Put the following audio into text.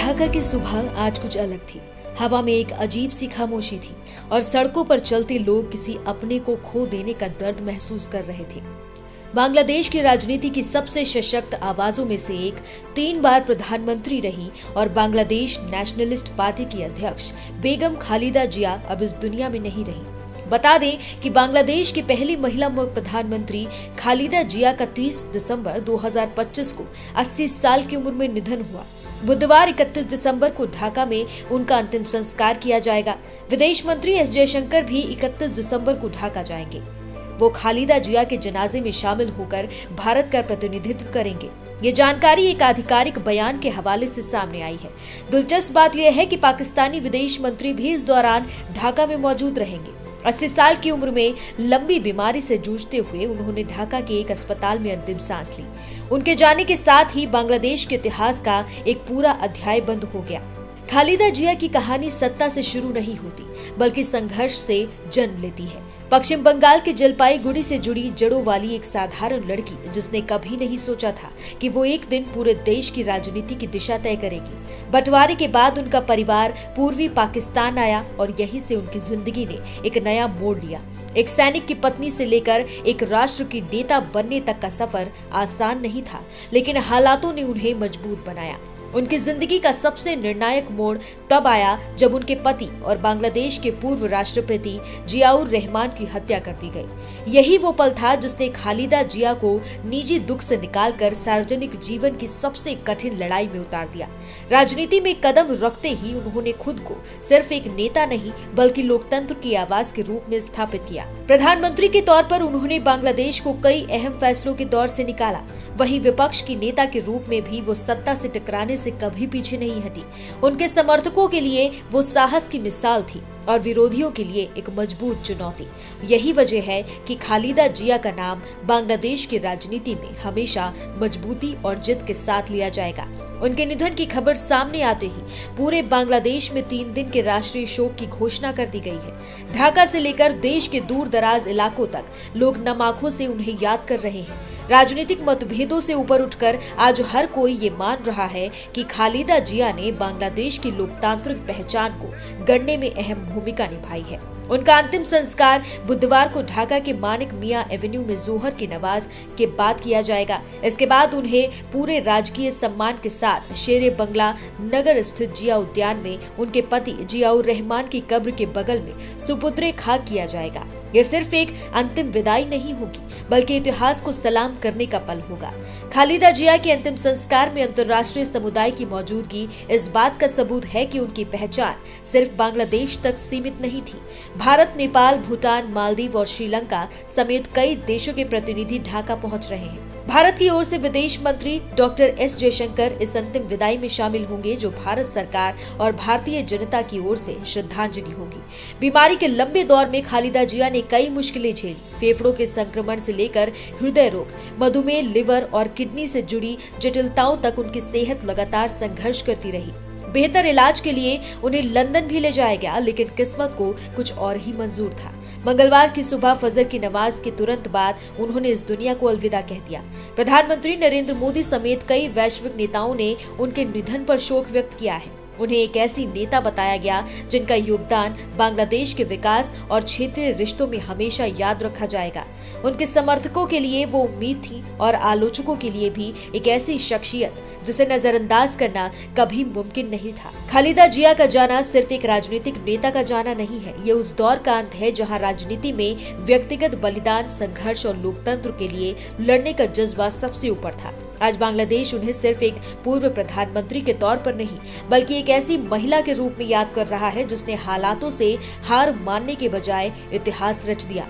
ढाका की सुबह आज कुछ अलग थी। हवा में एक अजीब सी खामोशी थी और सड़कों पर चलते लोग किसी अपने को खो देने का दर्द महसूस कर रहे थे। बांग्लादेश की राजनीति की सबसे सशक्त आवाजों में से एक 3 बार प्रधानमंत्री रही और बांग्लादेश नेशनलिस्ट पार्टी की अध्यक्ष बेगम खालिदा जिया अब इस दुनिया में नहीं रही। बता दें कि बांग्लादेश की पहली महिला प्रधानमंत्री खालिदा जिया का 30 दिसंबर 2025 को 80 साल की उम्र में निधन हुआ। बुधवार 31 दिसंबर को ढाका में उनका अंतिम संस्कार किया जाएगा। विदेश मंत्री एस जयशंकर भी 31 दिसंबर को ढाका जाएंगे। वो खालिदा जिया के जनाजे में शामिल होकर भारत का प्रतिनिधित्व करेंगे। ये जानकारी एक आधिकारिक बयान के हवाले से सामने आई है। दिलचस्प बात यह है कि पाकिस्तानी विदेश मंत्री भी इस दौरान ढाका में मौजूद रहेंगे। 80 साल की उम्र में लंबी बीमारी से जूझते हुए उन्होंने ढाका के एक अस्पताल में अंतिम सांस ली। उनके जाने के साथ ही बांग्लादेश के इतिहास का एक पूरा अध्याय बंद हो गया। खालिदा जिया की कहानी सत्ता से शुरू नहीं होती, बल्कि संघर्ष से जन्म लेती है। पश्चिम बंगाल के जलपाईगुड़ी से जुड़ी जड़ों वाली एक साधारण लड़की जिसने कभी नहीं सोचा था कि वो एक दिन पूरे देश की राजनीति की दिशा तय करेगी। बंटवारे के बाद उनका परिवार पूर्वी पाकिस्तान आया और यहीं से उनकी जिंदगी ने एक नया मोड़ लिया। एक सैनिक की पत्नी से लेकर एक राष्ट्र की नेता बनने तक का सफर आसान नहीं था, लेकिन हालातों ने उन्हें मजबूत बनाया। उनकी जिंदगी का सबसे निर्णायक मोड़ तब आया जब उनके पति और बांग्लादेश के पूर्व राष्ट्रपति जियाउर रहमान की हत्या कर दी गई। यही वो पल था जिसने खालिदा जिया को निजी दुख से निकालकर सार्वजनिक जीवन की सबसे कठिन लड़ाई में उतार दिया। राजनीति में कदम रखते ही उन्होंने खुद को सिर्फ एक नेता नहीं बल्कि लोकतंत्र की आवाज के रूप में स्थापित किया। प्रधानमंत्री के तौर पर उन्होंने बांग्लादेश को कई अहम फैसलों के दौर से निकाला। वहीं विपक्ष की नेता के रूप में भी वो सत्ता से टकराने से कभी पीछे नहीं हटी। उनके समर्थकों के लिए वो साहस की मिसाल थी और विरोधियों के लिए एक मजबूत चुनौती। यही वजह है कि खालिदा जिया का नाम बांग्लादेश की राजनीति में हमेशा मजबूती और जिद के साथ लिया जाएगा। उनके निधन की खबर सामने आते ही पूरे बांग्लादेश में 3 दिन के राष्ट्रीय शोक की घोषणा कर दी गई है। ढाका से लेकर देश के दूर दराज इलाकों तक लोग नम आंखों से उन्हें याद कर रहे हैं। राजनीतिक मतभेदों से ऊपर उठकर आज हर कोई ये मान रहा है कि खालिदा जिया ने बांग्लादेश की लोकतांत्रिक पहचान को गढ़ने में अहम भूमिका निभाई है। उनका अंतिम संस्कार बुधवार को ढाका के मानिक मियां एवेन्यू में जोहर की नमाज के बाद किया जाएगा। इसके बाद उन्हें पूरे राजकीय सम्मान के साथ शेरे बंगला नगर स्थित जिया उद्यान में उनके पति जियाउर रहमान की कब्र के बगल में सुपुत्रे खाक किया जाएगा। यह सिर्फ एक अंतिम विदाई नहीं होगी, बल्कि इतिहास को सलाम करने का पल होगा। खालिदा जिया के अंतिम संस्कार में अंतर्राष्ट्रीय समुदाय की मौजूदगी इस बात का सबूत है कि उनकी पहचान सिर्फ बांग्लादेश तक सीमित नहीं थी। भारत, नेपाल, भूटान, मालदीव और श्रीलंका समेत कई देशों के प्रतिनिधि ढाका पहुंच रहे हैं। भारत की ओर से विदेश मंत्री डॉक्टर एस जयशंकर इस अंतिम विदाई में शामिल होंगे, जो भारत सरकार और भारतीय जनता की ओर से श्रद्धांजलि होगी। बीमारी के लंबे दौर में खालिदा जिया ने कई मुश्किलें झेली। फेफड़ों के संक्रमण से लेकर हृदय रोग, मधुमेह, लिवर और किडनी से जुड़ी जटिलताओं तक उनकी सेहत लगातार संघर्ष करती रही। बेहतर इलाज के लिए उन्हें लंदन भी ले जाया गया, लेकिन किस्मत को कुछ और ही मंजूर था। मंगलवार की सुबह फजर की नमाज के तुरंत बाद उन्होंने इस दुनिया को अलविदा कह दिया। प्रधानमंत्री नरेंद्र मोदी समेत कई वैश्विक नेताओं ने उनके निधन पर शोक व्यक्त किया है। उन्हें एक ऐसी नेता बताया गया जिनका योगदान बांग्लादेश के विकास और क्षेत्रीय रिश्तों में हमेशा याद रखा जाएगा। उनके समर्थकों के लिए वो उम्मीद थी और आलोचकों के लिए भी एक ऐसी शख्सियत जिसे नजरअंदाज करना कभी मुमकिन नहीं था। खालिदा जिया का जाना सिर्फ एक राजनीतिक नेता का जाना नहीं है, ये उस दौर का अंत है जहां राजनीति में व्यक्तिगत बलिदान, संघर्ष और लोकतंत्र के लिए लड़ने का जज्बा सबसे ऊपर था। आज बांग्लादेश उन्हें सिर्फ एक पूर्व प्रधानमंत्री के तौर पर नहीं, बल्कि एक ऐसी महिला के रूप में याद कर रहा है जिसने हालातों से हार मानने के बजाय इतिहास रच दिया।